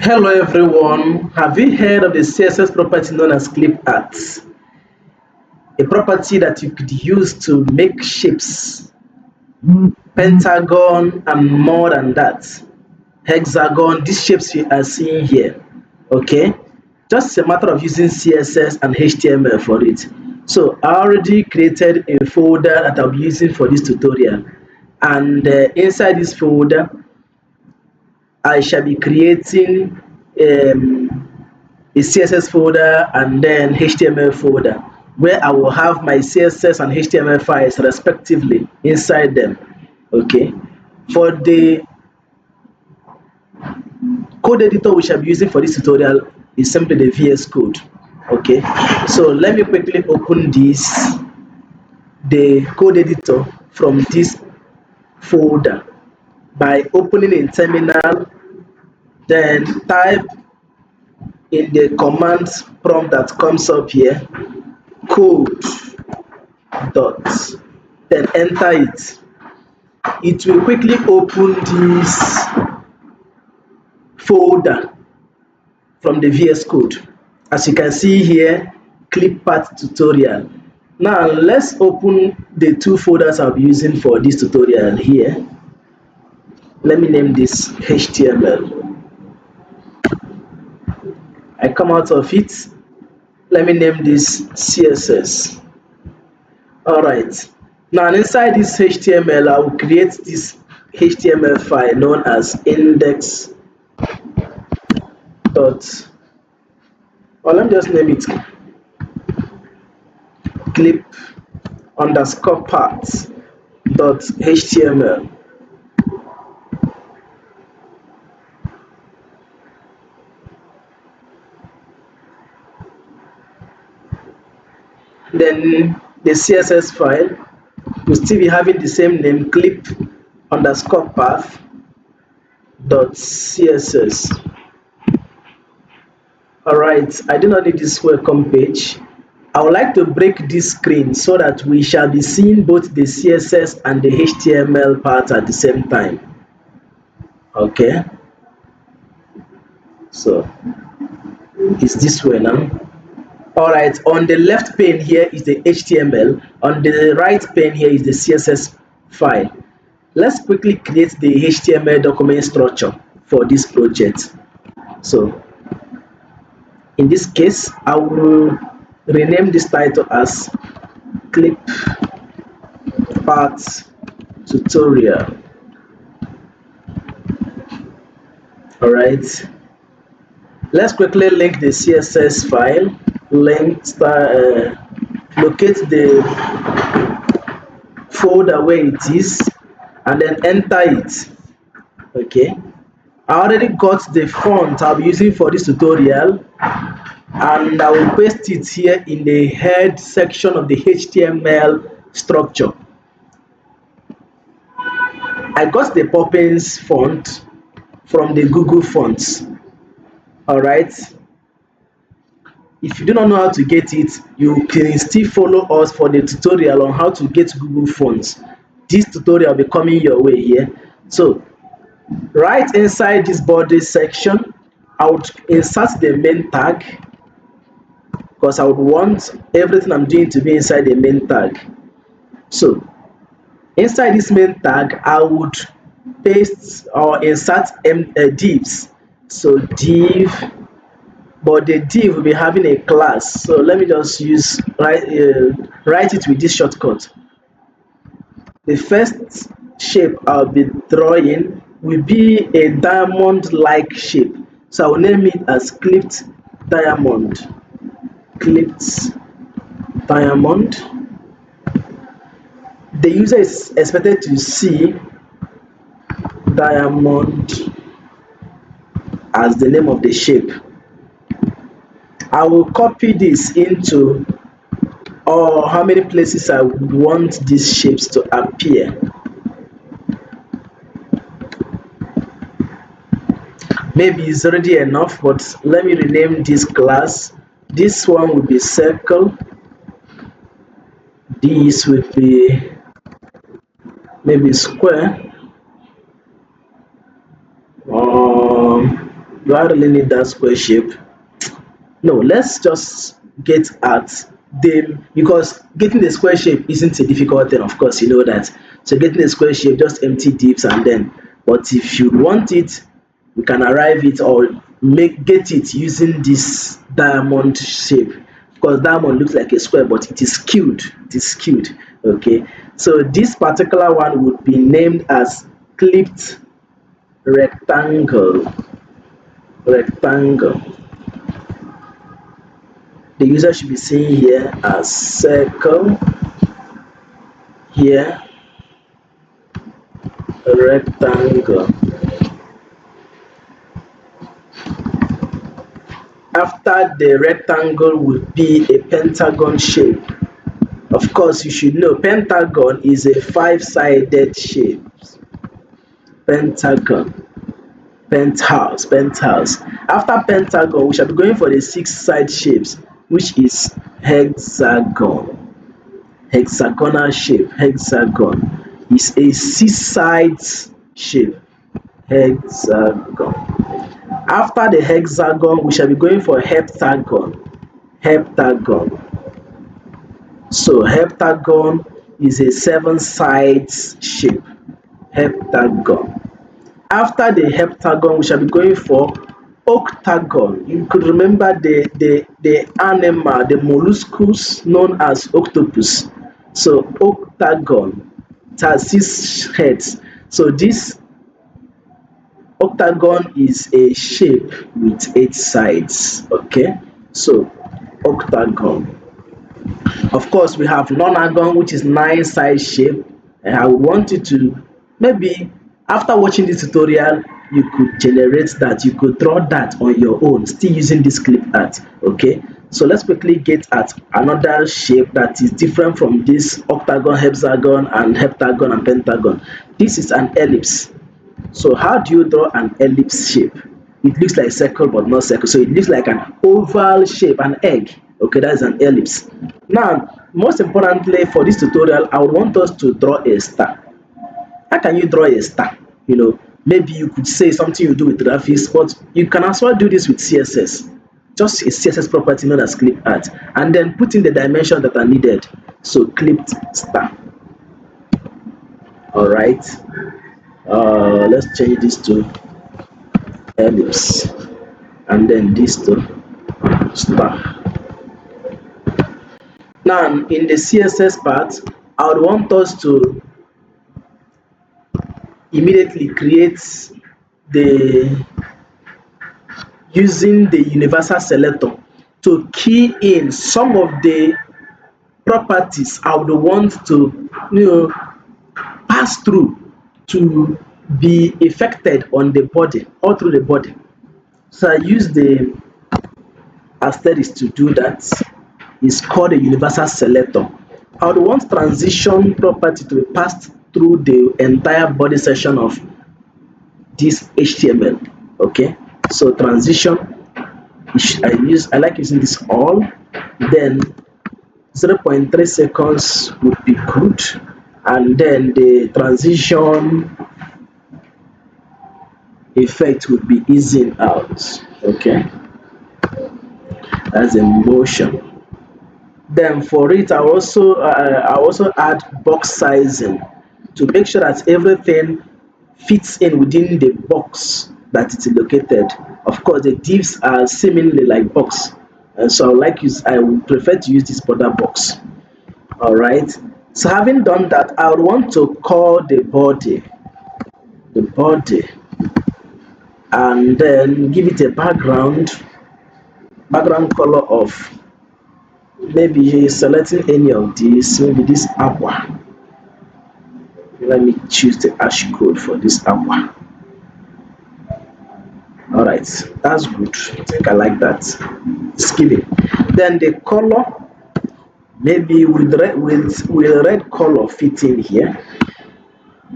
Hello everyone, have you heard of the CSS property known as clip art? A property that you could use to make shapes, pentagon and more than that. Hexagon, these shapes you are seeing here, okay? Just a matter of using CSS and HTML for it. So I already created a folder that I'll be using for this tutorial, and inside this folder I shall be creating a CSS folder and then HTML folder where I will have my CSS and HTML files respectively inside them. Okay. For the code editor we shall be using for this tutorial is simply the VS Code. Okay. So let me quickly open the code editor from this folder by opening in terminal, then type in the command prompt that comes up here code dot, then enter it. It will quickly open this folder from the VS Code. As you can see here, clip path tutorial. Now let's open the two folders I'll be using for this tutorial here. Let me name this HTML. I come out of it. Let me name this CSS. Alright. Now inside this HTML, I will create this HTML file known as index dot, or let me just name it clip underscore path dot HTML. Then the CSS file will still be having the same name, clip underscore path dot CSS. Alright, I do not need this welcome page. I would like to break this screen so that we shall be seeing both the CSS and the HTML part at the same time. Okay, so it's this way now. Alright, on the left pane here is the HTML, on the right pane here is the CSS file. Let's quickly create the HTML document structure for this project. So in this case, I will rename this title as clip part tutorial. Alright, let's quickly link the CSS file, locate the folder where it is and then enter it. Okay, I already got the font I'll be using for this tutorial and I will paste it here in the head section of the HTML structure. I got the Poppins font from the Google Fonts. Alright, if you do not know how to get it, you can still follow us for the tutorial on how to get Google Fonts. This tutorial will be coming your way here. So right inside this body section, I would insert the main tag because I would want everything I'm doing to be inside the main tag. So inside this main tag, I would paste or insert divs. So div, but the div will be having a class. So let me just write it with this shortcut. The first shape I'll be drawing will be a diamond-like shape. So I will name it as clipped diamond. Clipped diamond. The user is expected to see diamond as the name of the shape. I will copy this into how many places I would want these shapes to appear. Maybe it's already enough, but let me rename this class. This one will be circle. This will be maybe square. Do I really need that square shape? No, let's just get at them, because getting the square shape isn't a difficult thing, of course, you know that. So getting a square shape, just empty divs and then, but if you want it, we can arrive it or get it using this diamond shape. Of course, diamond looks like a square, but it is skewed. It is skewed. Okay. So this particular one would be named as clipped rectangle. Rectangle. The user should be seeing here a circle, here a rectangle. After the rectangle would be a pentagon shape. Of course, you should know pentagon is a five-sided shape. Pentagon, penthouse. After pentagon, we shall be going for the six-side shapes, which is hexagon. Hexagonal shape. Hexagon is a six-sides shape. Hexagon. After the hexagon, we shall be going for heptagon. Heptagon. So heptagon is a seven sides shape. Heptagon. After the heptagon, we shall be going for octagon. You could remember the animal, the molluscus known as octopus. So octagon, it has six heads. So this octagon is a shape with eight sides. Okay, so octagon. Of course, we have nonagon, which is nine side shape. And I would want you to, maybe after watching this tutorial, you could generate that, you could draw that on your own, still using this clip art. Okay, so let's quickly get at another shape that is different from this octagon, hexagon, and heptagon and pentagon. This is an ellipse. So how do you draw an ellipse shape? It looks like circle but not circle. So it looks like an oval shape, an egg. Okay, that is an ellipse. Now, most importantly for this tutorial, I would want us to draw a star. How can you draw a star? You know, maybe you could say something you do with graphics, but you can as well do this with CSS. Just a CSS property known as clip art, and then put in the dimensions that are needed. So clipped star. All right. Let's change this to ellipse, and then this to star. Now in the CSS part, I would want us to immediately create the using the universal selector to key in some of the properties I would want to, pass through to be affected on the body, all through the body. So I use the asterisk to do that. Is called a universal selector. I would want transition property to be passed through the entire body section of this HTML. Okay, so transition, I like using this all. Then 0.3 seconds would be good, and then the transition effect would be easing out. Okay, that's a motion. Then for it, I also add box sizing to make sure that everything fits in within the box that it's located. Of course, the divs are seemingly like box, and so I would prefer to use this border box. All right. So having done that, I would want to call the body, and then give it a background color of, maybe selecting any of these, maybe this aqua. Let me choose the hash code for this aqua. All right, that's good. I think I like that. Skip it. Then the color, maybe with red color fit in here.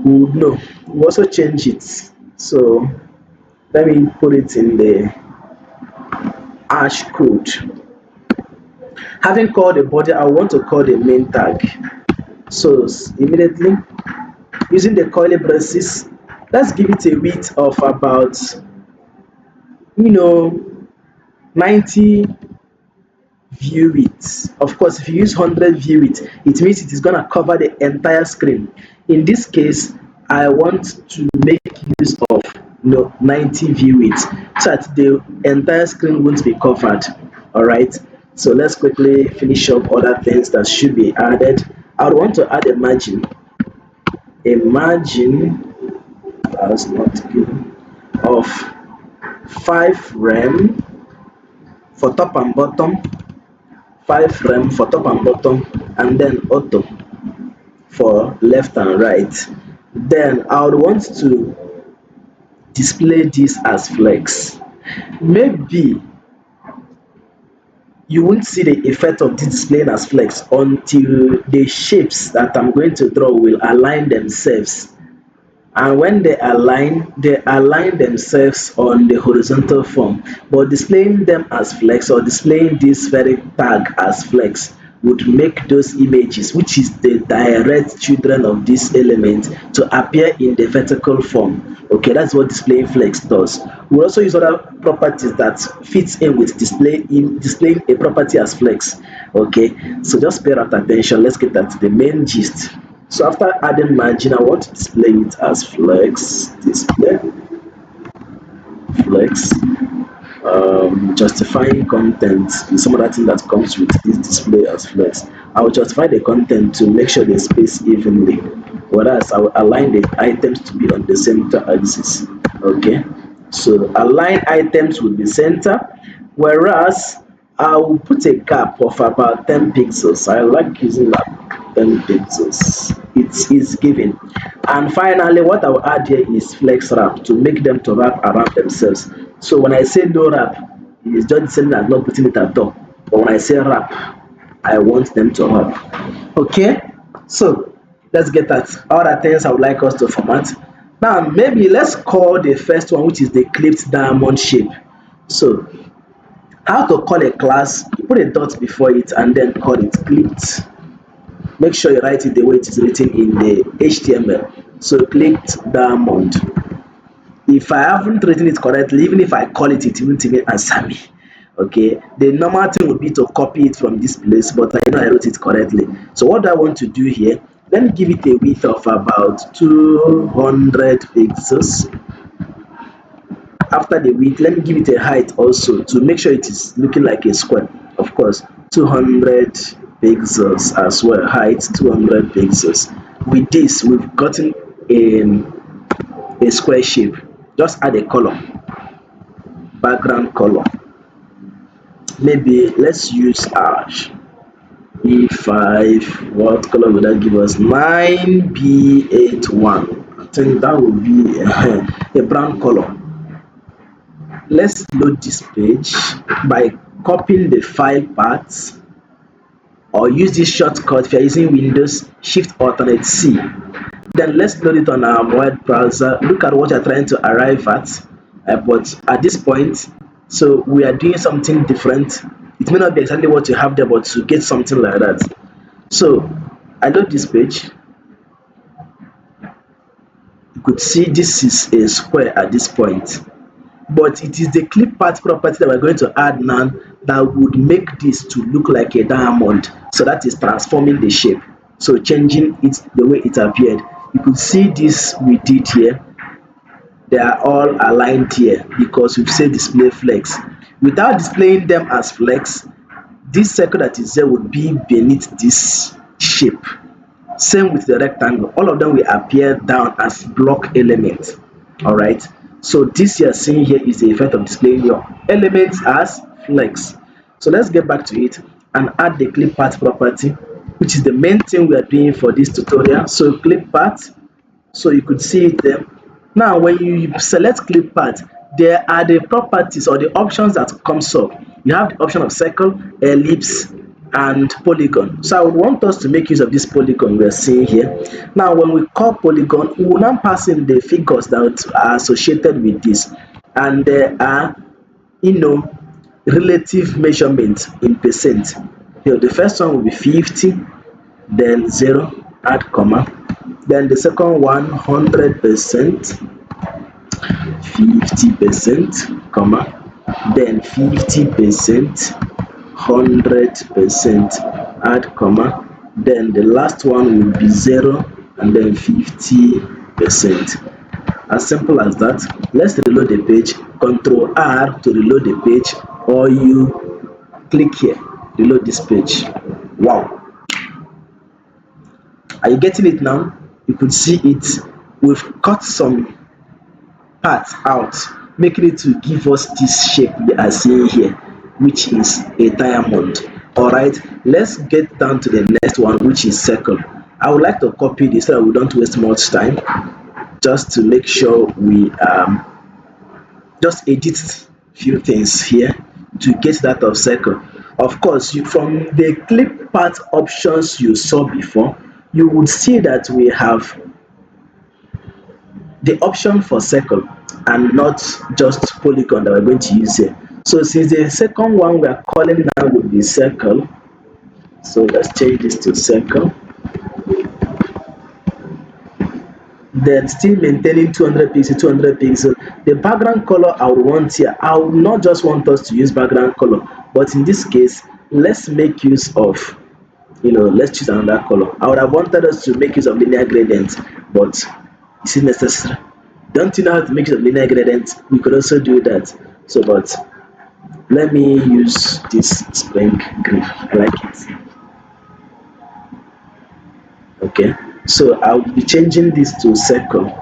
We also change it. So let me put it in the hash code. Having called the body, I want to call the main tag. So immediately using the curly braces, let's give it a width of about you know 90 view width. Of course, if you use 100 view width, it means it is going to cover the entire screen. In this case, I want to make use of 90 view width so that the entire screen won't be covered. All right, so let's quickly finish up other things that should be added. I would want to add a margin. A margin that's not good of 5 rem for top and bottom, 5 rem for top and bottom, and then auto for left and right. Then I would want to display this as flex. Maybe you won't see the effect of this displaying as flex until the shapes that I'm going to draw will align themselves, and when they align themselves on the horizontal form. But displaying them as flex or displaying this very tag as flex would make those images, which is the direct children of this element, to appear in the vertical form. Okay, that's what displaying flex does. We also use other properties that fits in with displaying a property as flex. Okay, so just pay that attention. Let's get that to the main gist. So after adding margin, I want to display it as flex. Display flex. Justifying content is some other thing that comes with this display as flex. I will justify the content to make sure they space evenly, whereas I will align the items to be on the center axis. Okay, so align items with the center, whereas I will put a gap of about 10 pixels. I like using that 10 pixels. It is given. And finally, what I will add here is flex wrap to make them to wrap around themselves. So when I say no wrap, it's just the same as not putting it at all. But when I say wrap, I want them to wrap. Okay, so let's get at other things I would like us to format. Now maybe let's call the first one, which is the clipped diamond shape. So how to call a class? You put a dot before it and then call it clipped. Make sure you write it the way it is written in the HTML. So clicked diamond. If I haven't written it correctly, even if I call it, it won't even answer me. Okay, the normal thing would be to copy it from this place, but I know I wrote it correctly. So what do I want to do here? Let me give it a width of about 200 pixels. After the width, let me give it a height also to make sure it is looking like a square. Of course, 200 pixels as well, height 200 pixels. With this, we've gotten a square shape. Just add a color, background color. Maybe let's use ash E5. What color would that give us? 9B81. I think that would be a brown color. Let's load this page by copying the file path, or use this shortcut if you're using Windows, Shift Alternate C. Then let's load it on our web browser. Look at what you're trying to arrive at. But at this point, so we are doing something different. It may not be exactly what you have there, but to get something like that. So I load this page. You could see this is a square at this point, but it is the clip path property that we're going to add now that would make this to look like a diamond. So that is transforming the shape, so changing it the way it appeared. You could see this we did here. They are all aligned here because we've said display flex. Without displaying them as flex, this circle that is there would be beneath this shape. Same with the rectangle, all of them will appear down as block elements. All right, so this you're seeing here is the effect of displaying your elements as flex. So let's get back to it and add the clip path property, which is the main thing we are doing for this tutorial. So clip path, so you could see it there. Now when you select clip path, there are the properties or the options that comes up. You have the option of circle, ellipse, and polygon. So I would want us to make use of this polygon we are seeing here. Now when we call polygon, we will now pass in the figures that are associated with this, and there are relative measurements in percent. Here the first one will be 50, then 0, add comma, then the second one 100%, 50%, comma, then 50%, 100%, add comma, then the last one will be 0 and then 50%. As simple as that. Let's reload the page. Control R to reload the page, or you click here, reload this page. Wow, are you getting it now? You could see it. We've cut some parts out, making it to give us this shape we are seeing here, which is a diamond. All right, let's get down to the next one, which is circle. I would like to copy this so that we don't waste much time, just to make sure we just edit few things here to get that of circle. Of course, from the clip part options you saw before, you would see that we have the option for circle and not just polygon that we're going to use here. So since the second one we are calling now will be circle, so let's change this to circle. Then still maintaining 200 pixels, 200 pixels. The background color I would want here, I would not just want us to use background color, but in this case, let's make use of, let's choose another color. I would have wanted us to make use of linear gradient, but is it necessary? Don't you know how to make use of linear gradient? We could also do that. So, but let me use this spring green. I like it. Okay, so I'll be changing this to circle.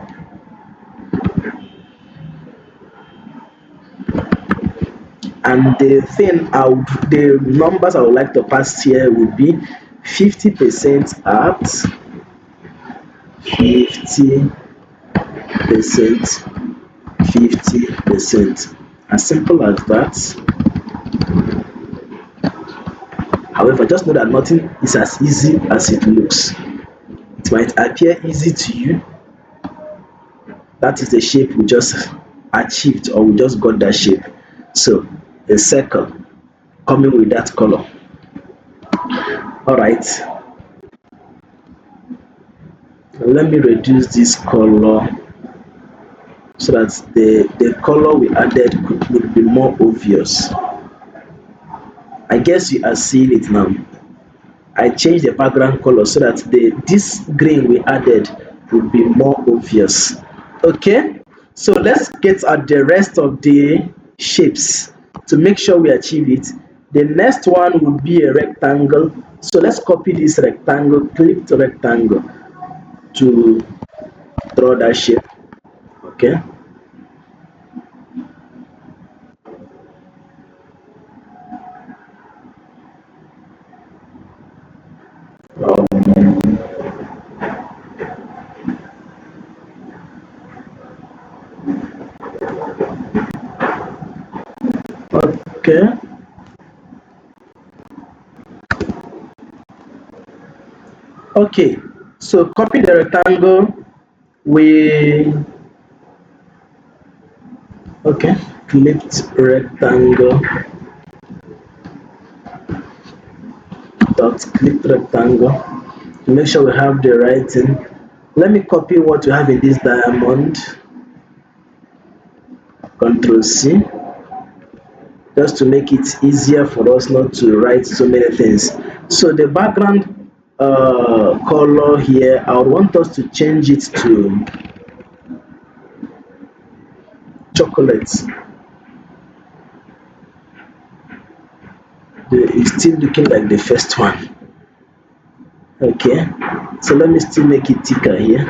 And the numbers I would like to pass here would be 50% at 50%, 50%. As simple as that. However, just know that nothing is as easy as it looks. It might appear easy to you. That is the shape we just achieved, or we just got that shape. So a circle coming with that color. All right. Let me reduce this color so that the color we added would be more obvious. I guess you are seeing it now. I changed the background color so that this green we added would be more obvious. Okay, so let's get at the rest of the shapes to make sure we achieve it. The next one would be a rectangle. So let's copy this rectangle, click to rectangle to draw that shape. Okay. Okay. Okay. So copy the rectangle. We okay. Clipped rectangle. Dot clipped rectangle. To make sure we have the right thing. Let me copy what we have in this diamond. Control C. Just to make it easier for us not to write so many things. So the background color here, I would want us to change it to chocolate. It's still looking like the first one. Okay, so let me still make it thicker here,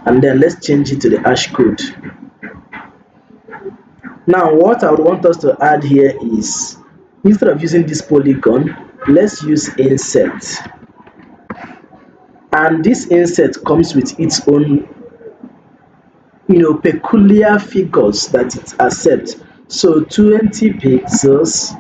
and then let's change it to the hash code. Now what I would want us to add here is, instead of using this polygon, let's use insert. And this insert comes with its own peculiar figures that it accepts. So 20 pixels,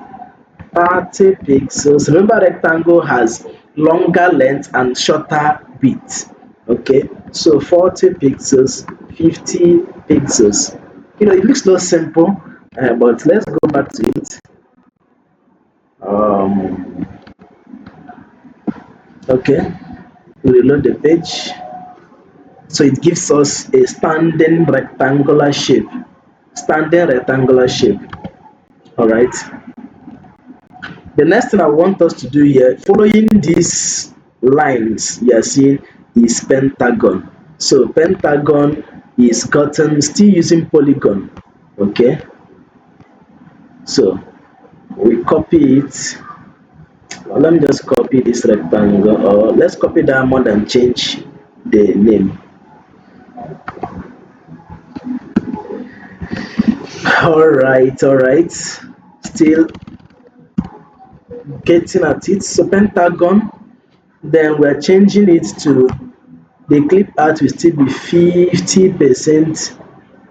30 pixels. Remember, rectangle has longer length and shorter width. Okay, so 40 pixels, 50 pixels. It looks so simple, but let's go back to it. Okay, reload the page. So it gives us a standing rectangular shape. Standing rectangular shape. All right. The next thing I want us to do here, following these lines you are seeing, is pentagon. So pentagon is gotten still using polygon. Okay. So we copy it. Well, let me just copy this rectangle, or let's copy diamond and change the name. All right. Still getting at it. So pentagon, then we're changing it to the clip art will still be 50%,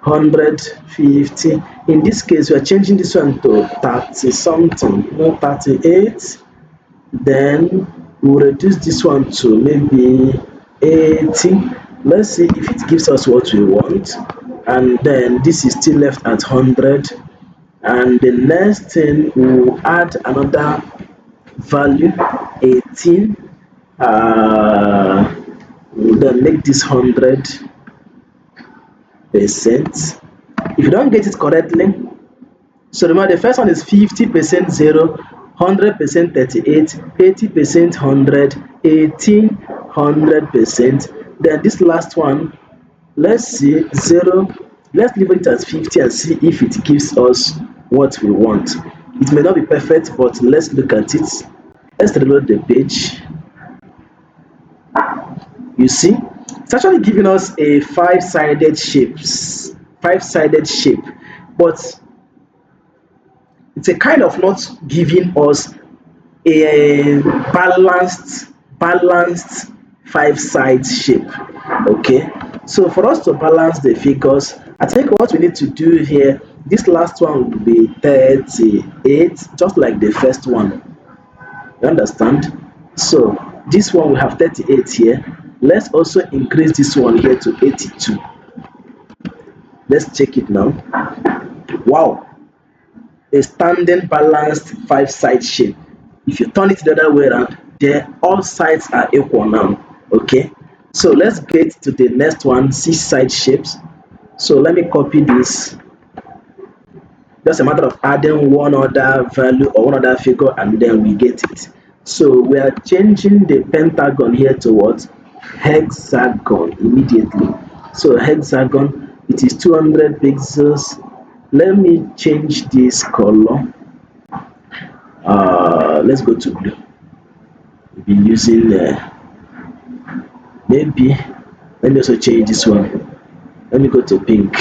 100, 50. In this case, we're changing this one to 30 something, no 38. Then we'll reduce this one to maybe 80. Let's see if it gives us what we want. And then this is still left at 100. And the next thing, we'll add another value, 18. We'll then make this 100%. If you don't get it correctly, so remember the first one is 50% 0, 100% 38, 80% 100, 18 100%. Then this last one, let's see, 0, let's leave it at 50 and see if it gives us what we want. It may not be perfect, but let's look at it. Let's reload the page. You see, it's actually giving us a five-sided shape, but it's a kind of not giving us a balanced five-side shape. Okay, so for us to balance the figures, I think what we need to do here, this last one will be 38, just like the first one. You understand? So this one we have 38 here. Let's also increase this one here to 82. Let's check it now. Wow, a standing balanced five-side shape. If you turn it the other way around, then all sides are equal now. Okay, so let's get to the next one, six-side shapes. So let me copy this. Just a matter of adding one other value or one other figure, and then we get it. So we are changing the pentagon here to what? Hexagon immediately. So hexagon, it is 200 pixels. Let me change this color. Let's go to blue. We'll be using maybe. Let me also change this one. Let me go to pink.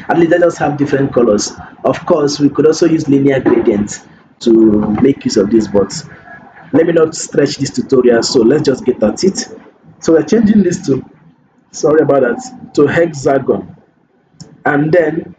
At least let us have different colors. Of course, we could also use linear gradients to make use of this, but let me not stretch this tutorial, so let's just get at it. So we're changing this to, sorry about that, to hexagon, and then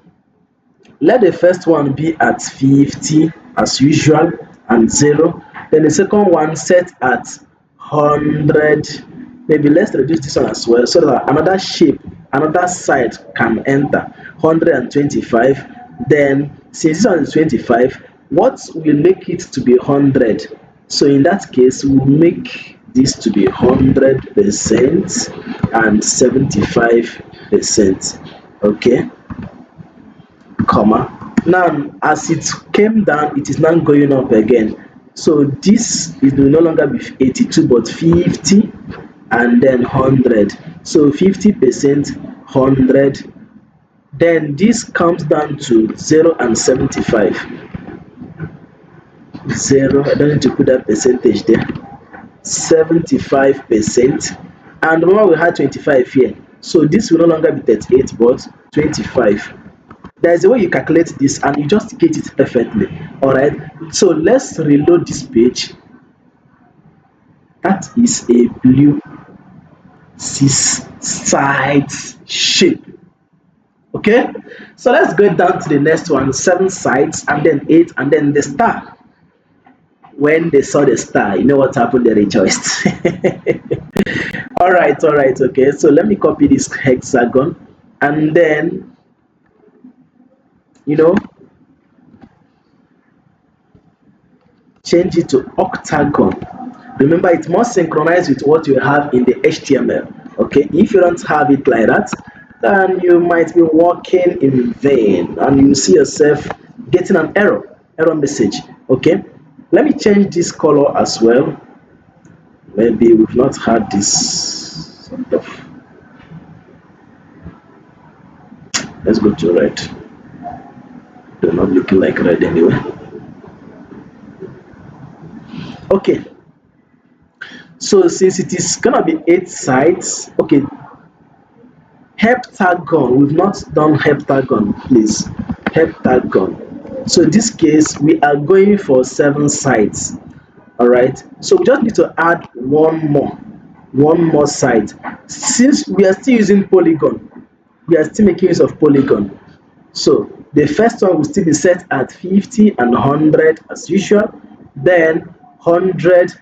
let the first one be at 50 as usual and 0. Then the second one set at 100. Maybe let's reduce this one as well so that another shape, another side can enter. 125. Then since this one is 25, what will make it to be 100? So in that case, we'll make this to be 100% and 75%. Okay, comma. Now as it came down, it is now going up again. So this is will no longer be 82 but 50 and then 100. So 50%, 100. Then this comes down to 0 and 75. 0, I don't need to put that percentage there. 75%. And remember we had 25 here. So this will no longer be 38 but 25. There is a way you calculate this and you just get it perfectly. All right, so let's reload this page. That is a blue six sides shape. Okay, so let's go down to the next one, 7 sides and then 8 and then the star. When they saw the star, you know what happened? They rejoiced. All right, okay, so let me copy this hexagon and then change it to octagon. Remember, it must synchronize with what you have in the HTML. Okay, if you don't have it like that, then you might be working in vain and you see yourself getting an error message. Okay, let me change this color as well. Maybe we've not had this sort of. Let's go to red. They're not looking like red anyway. Okay, so since it is gonna be 8 sides, okay, heptagon, we've not done heptagon, please. Heptagon. So in this case, we are going for 7 sides. All right. So we just need to add one more side. Since we are still using polygon, we are still making use of polygon. So the first one will still be set at 50 and 100 as usual. Then 100,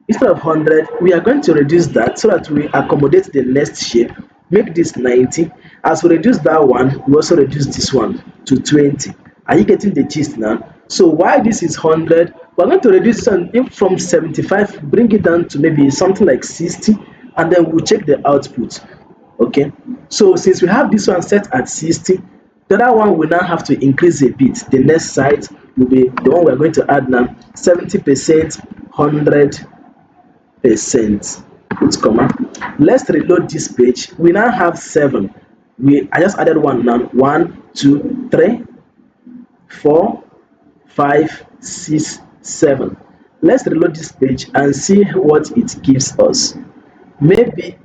instead of 100, we are going to reduce that so that we accommodate the next shape. Make this 90. As we reduce that one, we also reduce this one to 20. Are you getting the gist now? So while this is 100, we're going to reduce it from 75, bring it down to maybe something like 60, and then we'll check the output. Okay, so since we have this one set at 60, the other one will now have to increase a bit. The next side will be the one we're going to add now, 70%, 100%, put comma. Let's reload this page. We now have 7. I just added one now. 1 2 3 4 5 6 7. Let's reload this page and see what it gives us. Maybe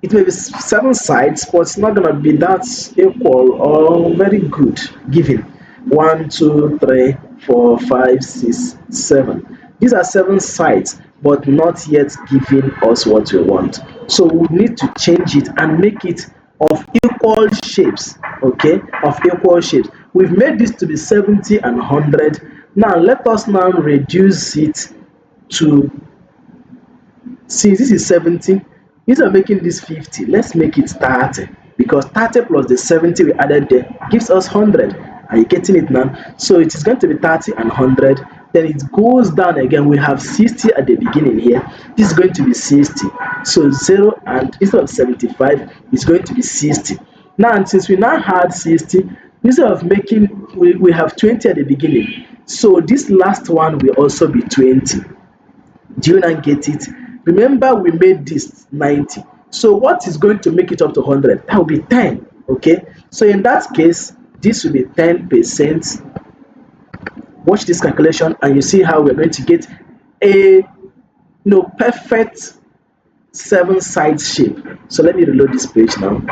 it may be 7 sides, but it's not gonna be that equal or very good given. 1 2 3 4 5 6 7. These are 7 sides, but not yet giving us what we want. So we need to change it and make it of equal shapes. Okay, of equal shapes. We've made this to be 70 and 100. Now let us now reduce it to, since this is 70, instead of making this 50, let's make it 30, because 30 plus the 70 we added there gives us 100. Are you getting it now? So it is going to be 30 and 100. Then it goes down again. We have 60 at the beginning here. This is going to be 60. So 0, and instead of 75, it's going to be 60. Now, since we now had 60, instead of making, we have 20 at the beginning. So this last one will also be 20. Do you not get it? Remember, we made this 90. So what is going to make it up to 100? That will be 10. Okay. So in that case, this will be 10%. Watch this calculation, and you see how we're going to get a perfect 7-side shape. So let me reload this page now.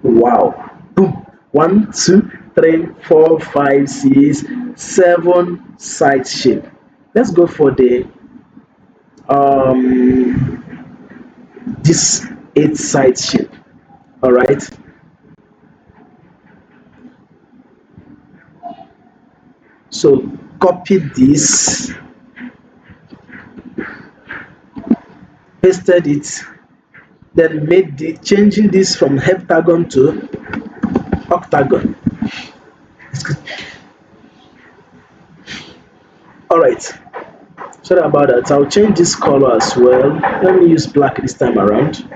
Wow. Boom. 1 2 3 4 5 6 7 side shape. Let's go for the this 8-side shape. All right, so copy this, pasted it, then made the changing this from heptagon to octagon. All right, sorry about that. I'll change this color as well. Let me use black this time around,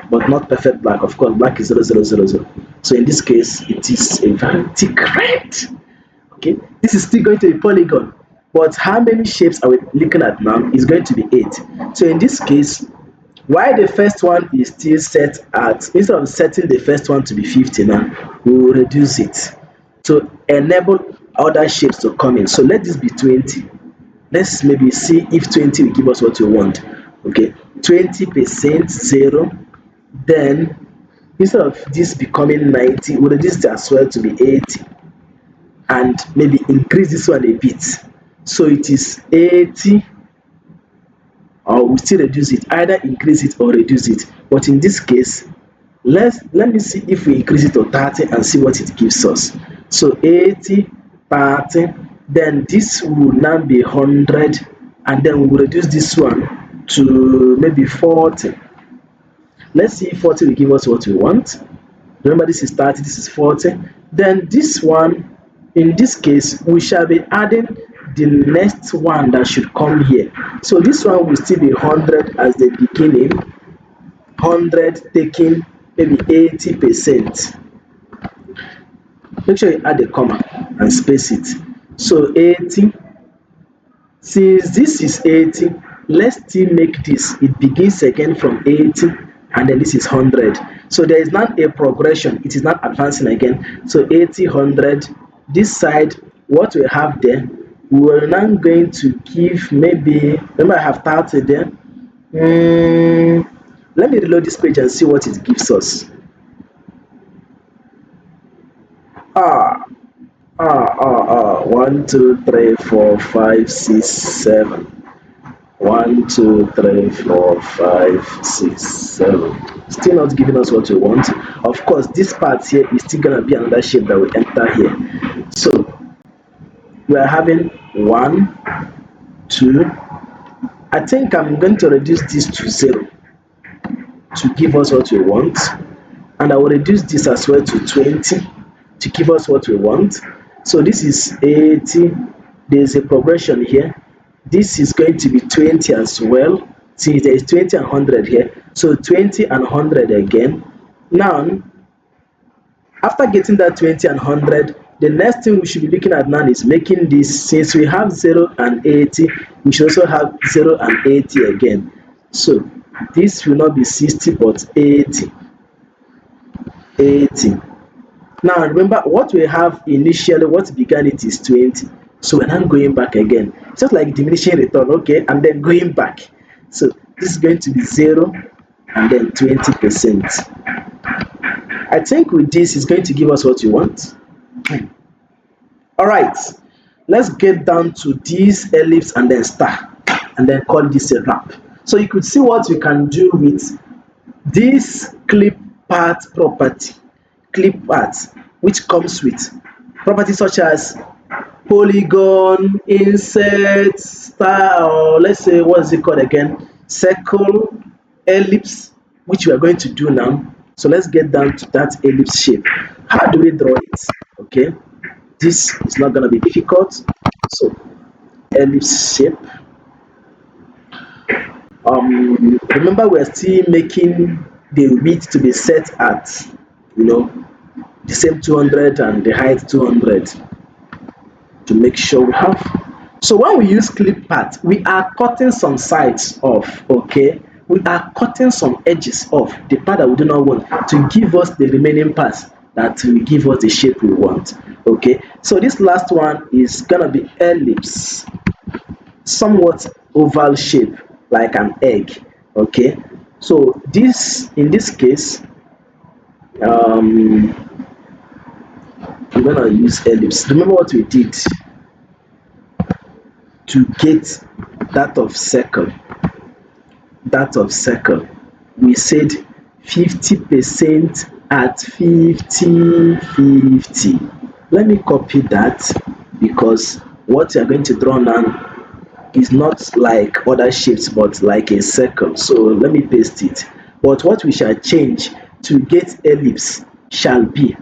but not perfect black. Of course, black is 0000. So in this case, it is a very thick red. Okay, this is still going to be polygon, but how many shapes are we looking at now? Is going to be 8. So in this case, while the first one is still set at, instead of setting the first one to be 50 now, we will reduce it to enable other shapes to come in. So let this be 20. Let's maybe see if 20 will give us what we want. Okay, 20%, 0. Then instead of this becoming 90, we'll reduce it as well to be 80, and maybe increase this one a bit. So it is 80, or we still reduce it, either increase it or reduce it. But in this case, let me see if we increase it to 30 and see what it gives us. So 80, 30, then this will now be 100, and then we will reduce this one to maybe 40. Let's see if 40 will give us what we want. Remember, this is 30, this is 40. Then this one, in this case, we shall be adding the next one that should come here. So this one will still be 100 as the beginning. 100 taking maybe 80%. Make sure you add a comma and space it. So 80, since this is 80, let's still make this, it begins again from 80 and then this is 100. So there is not a progression, it is not advancing again. So 80, 100, this side, what we have there, we're now going to give maybe, remember I have 30 there. Let me reload this page and see what it gives us. Ah, 1, 2, 3, 4, 5, 6, 7. 1, 2, 3, 4, 5, 6, 7. Still not giving us what we want. Of course, this part here is still gonna be another shape that will enter here. So we are having 1, 2. I think I'm going to reduce this to 0 to give us what we want, and I will reduce this as well to 20 to give us what we want. So this is 80. There's a progression here. This is going to be 20 as well. See, there is 20 and 100 here. So 20 and 100 again. Now, after getting that 20 and 100, the next thing we should be looking at now is making this, since we have 0 and 80, we should also have 0 and 80 again. So this will not be 60 but 80. 80. Now remember what we have initially, what began it is 20. So we're not going back again. It's just like diminishing return, okay, and then going back. So this is going to be 0 and then 20%. I think with this it's going to give us what you want. All right, let's get down to this ellipse and then star and then call this a wrap. So you could see what we can do with this clip path property. Clip path, which comes with properties such as polygon, insert, star, or let's say what's it called again, circle, ellipse, which we are going to do now. So let's get down to that ellipse shape. How do we draw it? Okay, this is not going to be difficult. So ellipse shape. Remember we're still making the width to be set at, you know, the same 200 and the height 200 to make sure we have. So when we use clip path, we are cutting some sides off, okay? We are cutting some edges off, the part that we do not want, to give us the remaining parts that will give us the shape we want, okay? So this last one is gonna be ellipse, somewhat oval shape like an egg, okay? So this, in this case, I'm gonna use ellipse. Remember what we did to get that of circle. That of circle, we said 50% at 50, 50. Let me copy that, because what you are going to draw now is not like other shapes but like a circle. So let me paste it. But what we shall change to get ellipse shall be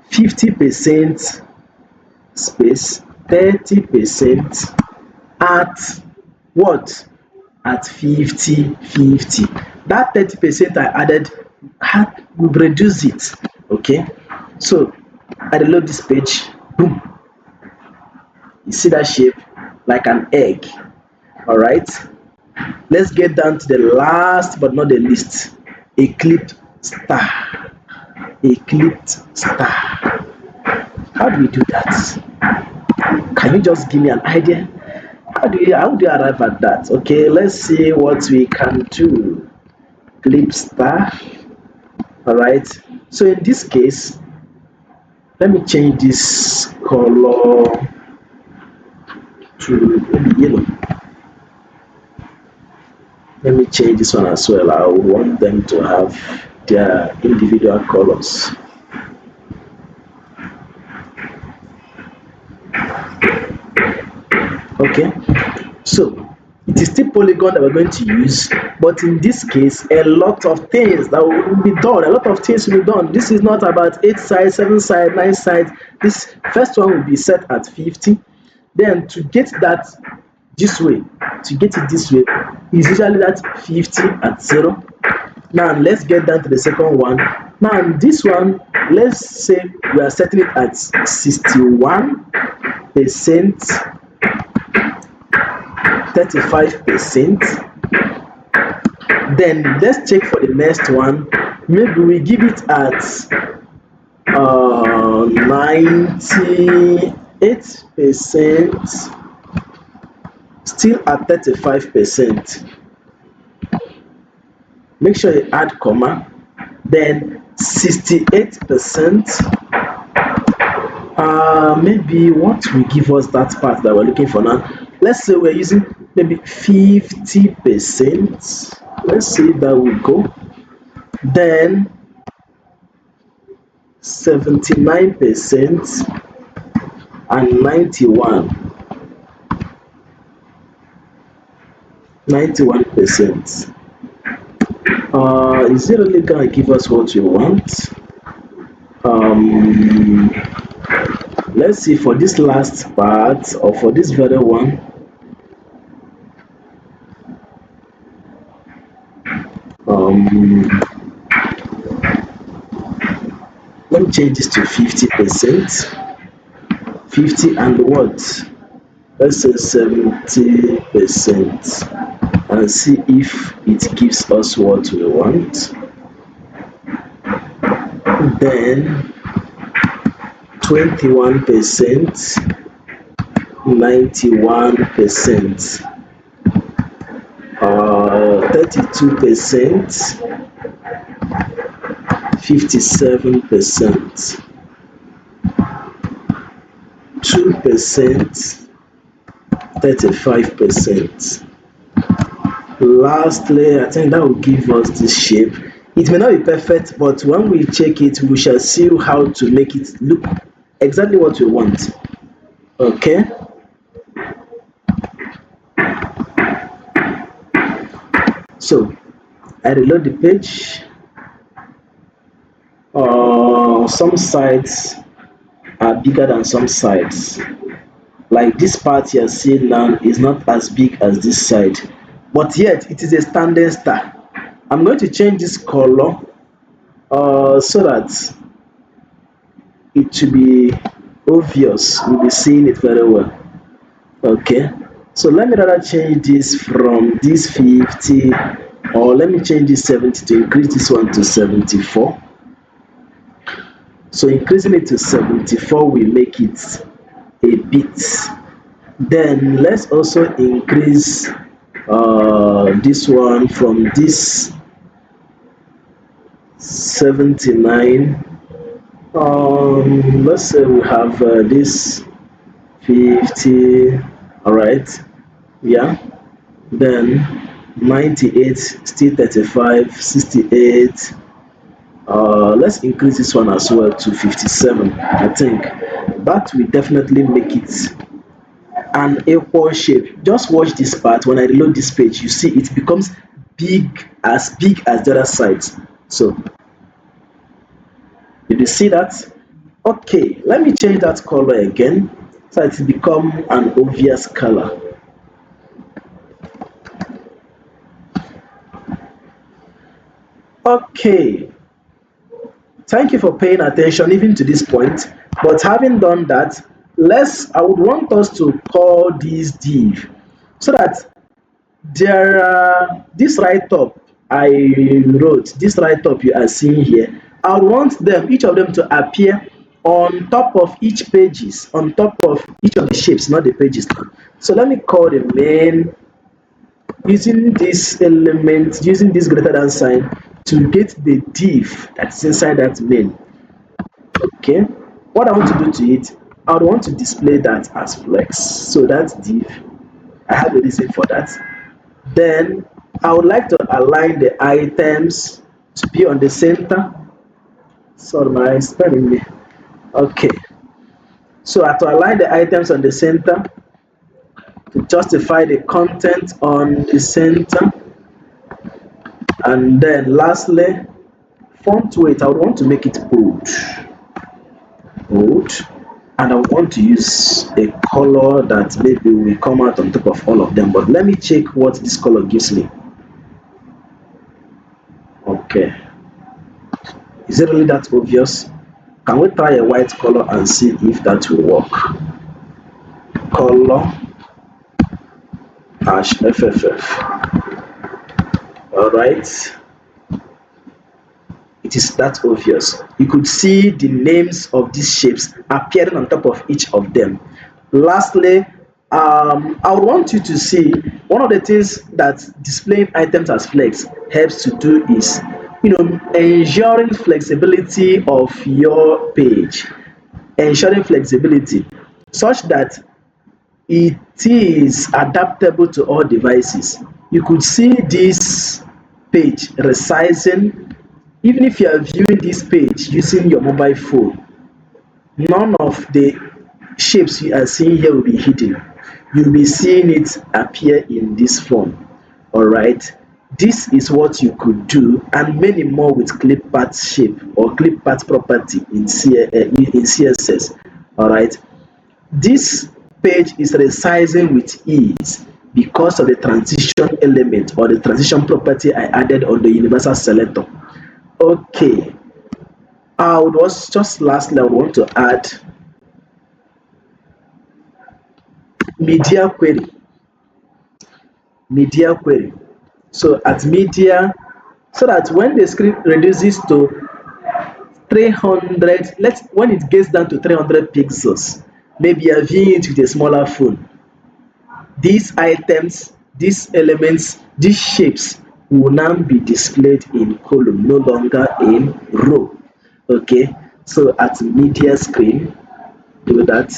50% space, 30% at what? At 50, 50. That 30% I added will reduce it, okay? So I reload this page, boom. You see that shape like an egg. All right, let's get down to the last but not the least, a clipped star. A clipped star. How do we do that? Can you just give me an idea? How do you arrive at that? Okay, let's see what we can do. Clip star. All right, so in this case, let me change this color to maybe yellow. Let me change this one as well. I want them to have their individual colors. Okay, so it is still polygon that we're going to use, but in this case a lot of things that will be done. A lot of things will be done. This is not about 8 sides, 7 sides, 9 sides. This first one will be set at 50. Then to get that this way, to get it this way is usually that 50 at 0, Now let's get down to the second one. Now this one, let's say we are setting it at 61%, 35%. Then let's check for the next one. Maybe we give it at 98%, still at 35%. Make sure you add comma. Then 68%. Maybe what will give us that part that we're looking for now? Let's say we're using maybe 50%. Let's see if that will go. Then 79% and 91%. Is it really gonna give us what we want? Let's see for this last part, or for this very one. Let me change this to 50%. 50 and what? Let's say 70%, and see if it gives us what we want. Then 21%, 91%, 32%, 57%, 2%, 35%. Lastly, I think that will give us this shape. It may not be perfect, but when we check it, we shall see how to make it look exactly what we want. Okay. So I reload the page. Some sides are bigger than some sides. Like this part you're seeing now is not as big as this side, but yet it is a standing star. I'm going to change this color so that it should be obvious. We'll be seeing it very well. Okay, so let me rather change this from this 50, or let me change this 70 to increase this one to 74. So increasing it to 74 will make it a bit. Then let's also increase this one from this 79. Let's say we have this 50. All right, yeah. Then 98, still 35, 68. Let's increase this one as well to 57. I think that will definitely make it an equal shape. Just watch this part. When I reload this page, you see it becomes big as the other sides. So did you see that? Okay, let me change that color again so it become an obvious color. Okay, thank you for paying attention even to this point. But having done that, I would want us to call this div, so that there are this write-up I wrote, this write-up you are seeing here, I want them, each of them, to appear on top of each pages, on top of each of the shapes, not the pages. So let me call the main, using this element, using this greater than sign to get the div that's inside that main. Okay, what I want to do to it, I would want to display that as flex. So that's div. I have a reason for that. Then I would like to align the items to be on the center. Sorry, my spelling me. Okay, so I have to align the items on the center to justify the content on the center. And then lastly, font weight, I would want to make it bold. And I want to use a color that maybe will come out on top of all of them. But let me check what this color gives me. Okay, is it really that obvious? Can we try a white color and see if that will work? Color hash FFF. All right, it is that obvious. You could see the names of these shapes appearing on top of each of them. Lastly, I would want you to see one of the things that displaying items as flex helps to do is, ensuring flexibility of your page, ensuring flexibility such that it is adaptable to all devices. You could see this page resizing. Even if you are viewing this page using your mobile phone, none of the shapes you are seeing here will be hidden. You'll be seeing it appear in this form. All right. This is what you could do, and many more with clip path shape or clip path property in CSS. All right. This page is resizing with ease because of the transition element or the transition property I added on the universal selector. Okay, I would also just lastly I would want to add media query. Media query. So at media, so that when the script reduces to 300, when it gets down to 300 pixels, maybe you're viewing it with a smaller phone. These items, these elements, these shapes will now be displayed in column, no longer in row. Okay, so at media screen, do that.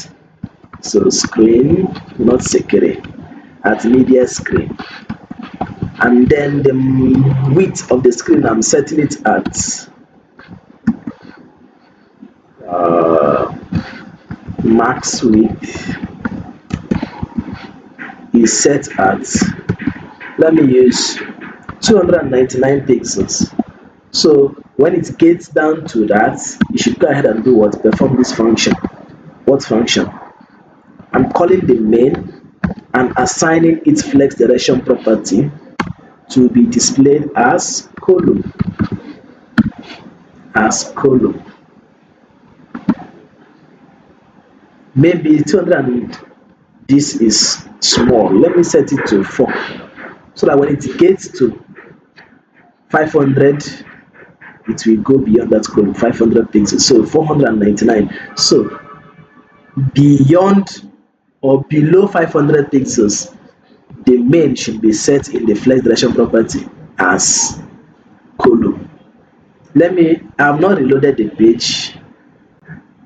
So screen, not secure, at media screen. And then the width of the screen, I'm setting it at max width is set at, let me use 299 pixels. So when it gets down to that, you should go ahead and do what? Perform this function. What function? I'm calling the main and assigning its flex direction property to be displayed as column. As column. Maybe 200, this is small. Let me set it to 4 so that when it gets to 500, it will go beyond that column, 500 pixels. So 499. So beyond or below 500 pixels, the main should be set in the flex direction property as column. I have not reloaded the page.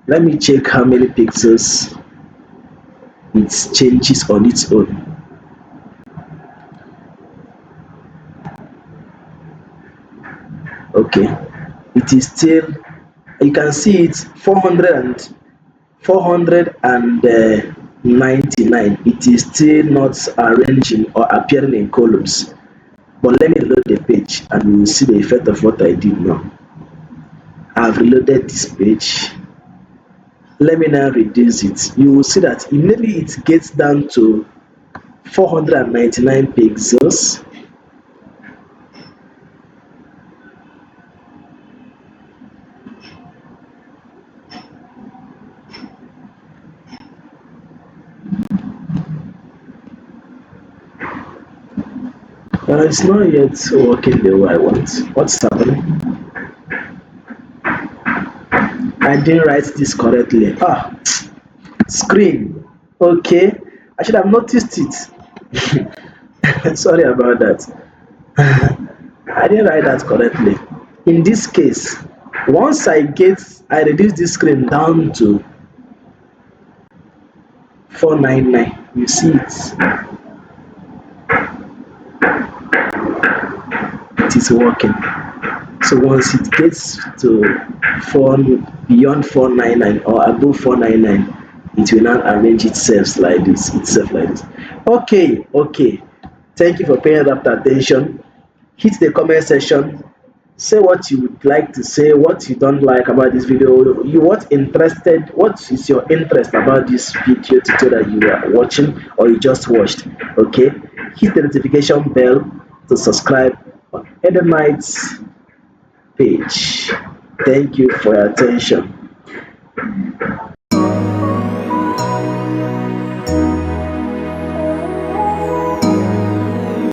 Let me check how many pixels it changes on its own. Okay, it is still, you can see it 499. It is still not arranging or appearing in columns. But let me reload the page and you will see the effect of what I did now. I've reloaded this page. Let me now reduce it. You will see that immediately it gets down to 499 pixels. It's not yet working the way I want. What's happening? I didn't write this correctly. Screen. Okay, I should have noticed it. Sorry about that. I didn't write that correctly. In this case, once I reduce this screen down to 499. You see it. It is working. So once it gets to beyond 499 or above 499, it will now arrange itself like this. Okay. Thank you for paying that attention. Hit the comment section. Say what you would like to say, what you don't like about this video, what is your interest about this video tutorial you are watching or you just watched. Okay, hit the notification bell to subscribe on Edomites page. Thank you for your attention.